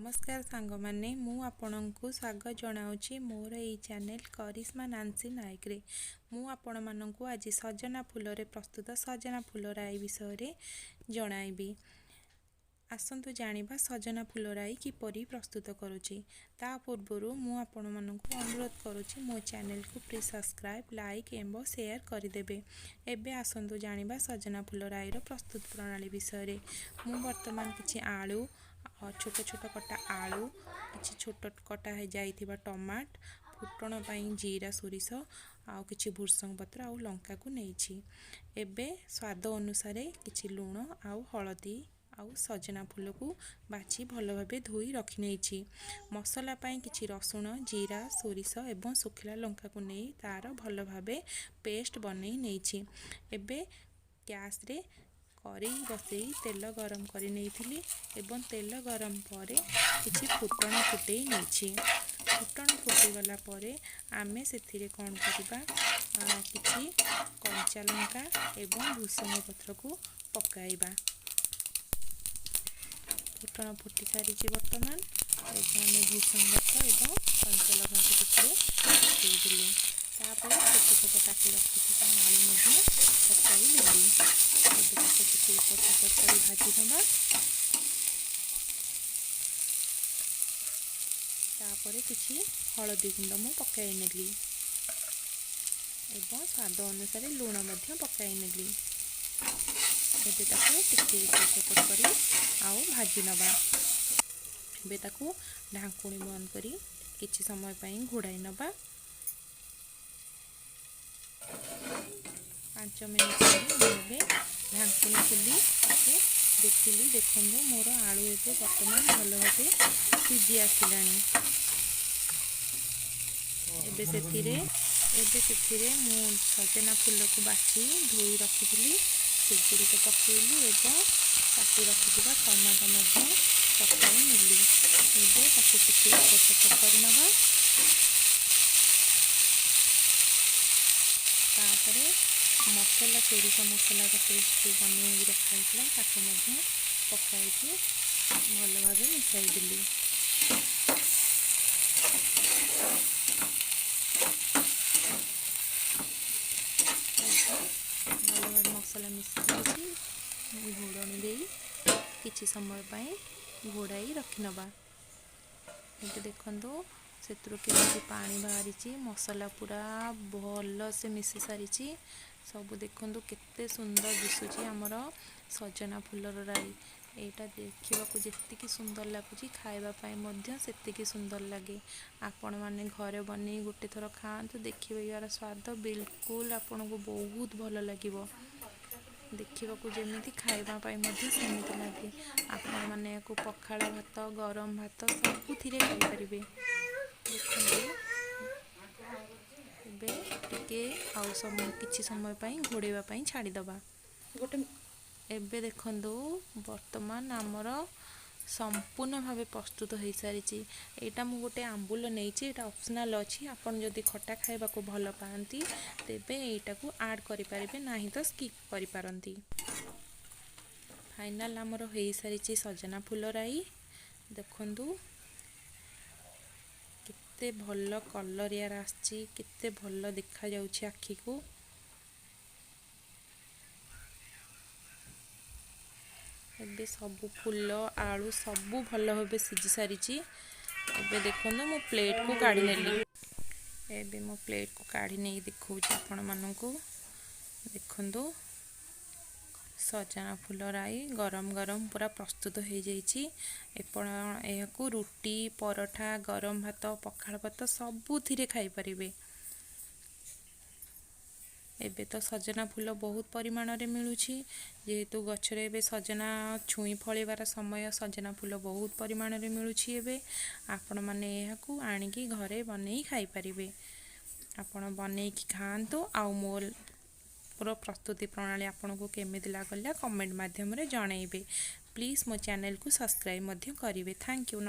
नमस्कार सांग माने मु आपणको स्वागत जनाऊँगी मोर ये चैनल करिश्मा नांसी नायक रे मु आपण मानक आज सजना फूल प्रस्तुत सजना फूल राई विषय जणाइबी। आसतु जानिबा सजना फूल राई किपरि प्रस्तुत करुछि। ता पूर्व मु आपण मानक अनुरोध करुछि मो चैनल को प्लीज सब्सक्राइब लाइक एवं शेयर करदेबे। एबे आसतु जानिबा सजना फूल राई प्रस्तुत प्रणाली विषय। मु वर्तमान किछि आलू छोट छोट कटा आलू किछि छोट कटा है जाइथिबा टमाट फुटण पई जीरा सोरिष आउ किछि भुर्संग पत्र आउ लंका को नेछि। एबे स्वाद अनुसार किछि लूण आउ हळदी आउ सजना फूल को बाछि भल भाबे धोई रखि नेछि। मसला पई किछि रसुण जीरा सोरिष एवं सुखिला लंका को नै तार भल भाबे पेस्ट बनै नेछि। एबे गैस रे करी बसई तेल गरम करी नेइथिली एवं तेल गरम परे किछि फुटण फुटई नेछि। फुटण फुटी गला परे आमे सेथिरे कोन करबा किछि कंचा लंका एवं भुसंग पत्र को पकाइबा। फुटण फुटी सारी वर्तमान आमे भुसंग पत्र एवं कंचा लंका को सेथिरे पकाइ देले। तापर छोट छोट काटी रखिथिबा आलू मध्ये पकाइ देली। भाजी नवा तापरे किछि हळदी गुंड मु पकाइ नेली एवं स्वाद अनुसार लूण मध्य पकाइ नेली। एबे ताको टिके छोट करी आउ भाजी नवा। एबे ताको ढांकुणी बंद करी किछि समय पई घोड़ाई नवा। 5 मिनिट एबे ढांकुणी खुली देखिली देखंदो मोर आलू एबे वर्तमान भल भाबे सिझी आसिलानी। एबे सेथिरे मु सजना फूल को बाछि धोई रखिथिली सेगुडी को पकेइली एवं काटी रखिथिबा टमाटो मध्ये पकाइ नेली। एबे ताको टिके छोट करि नबा। तापरे मसला सोरिष मसला का पेस्ट बनै रखा ताको मध्य पकाई भल भाव मिसाई देली। भल भाव मसला मिसाई घोड़नी दे किछि समय पई घोड़ाई रखि नबा। एबे देखंदो सेतरो केमि पानी बाहरी मसला पूरा भल से मिसी सारी सब देखंदो केते सुंदर दिसुची हमर सजना फूलर राई। एटा देखिबाकू जेतिकी सुंदर लागुची खाइबा पई मध्य सेतिकी सुंदर लागे। आपण माने घरे बनै गोटे थर खांतु देखिबे यार स्वाद बिल्कुल आपनको बहुत भल लागिवो। देखिबाकू जेमिति खाइबा पई मध्य सेमिति लागे। आपण माने याकू पखाळ भात गरम भात सबुथिरे खाइ परिबे। एबे टिके आउ समय किछि समय पई घोड़ेबा पई छाड़ी दबा। एबे देखंदो वर्तमान आमर संपूर्ण भावे प्रस्तुत हो सारी। एटा मु गोटे आंबुल नैछि एटा ऑप्शनल अछि। आपण जदि खट्टा खाइबा को भल पांती तेबे एटा को ऐड करि परिबे नाही तो स्किप करि पारंती। फाइनल आमर हो सारी सजना फूल राई देखंदो केते भल कलर यार आछि केते भल देखा जाउछि आखी को। एबे सबु फूल आलू सबु भल भाबे सिझी सारी। एबे देखंदो मो प्लेट को काढी नेली। एबे मो प्लेट को काढी नै देखौछि आपण माननको देखंदो सजना फूल राई गरम गरम पूरा प्रस्तुत हो जाइछि। एपण एहाकू रुटी परोठा गरम भात पखाळ भात सबुथिरे खाइ परिबे। एबे तो सजना फूल बहुत परिमाण रे मिलुछि जेहेतु गछरे एबे सजना छुई फळेबार समय सजना फूल बहुत परिमाण रे मिलुछि। एबे आपण माने एहाकू आनी की घरे बनै खाइ परिबे। आपण बनै की खांतो आउ मोल पूरा प्रस्तुति प्रणाली आपको केमिति लागला कमेंट माध्यम रे जणाइबे। प्लीज मो चैनल को सब्सक्राइब मध्य करिवे। Thank you.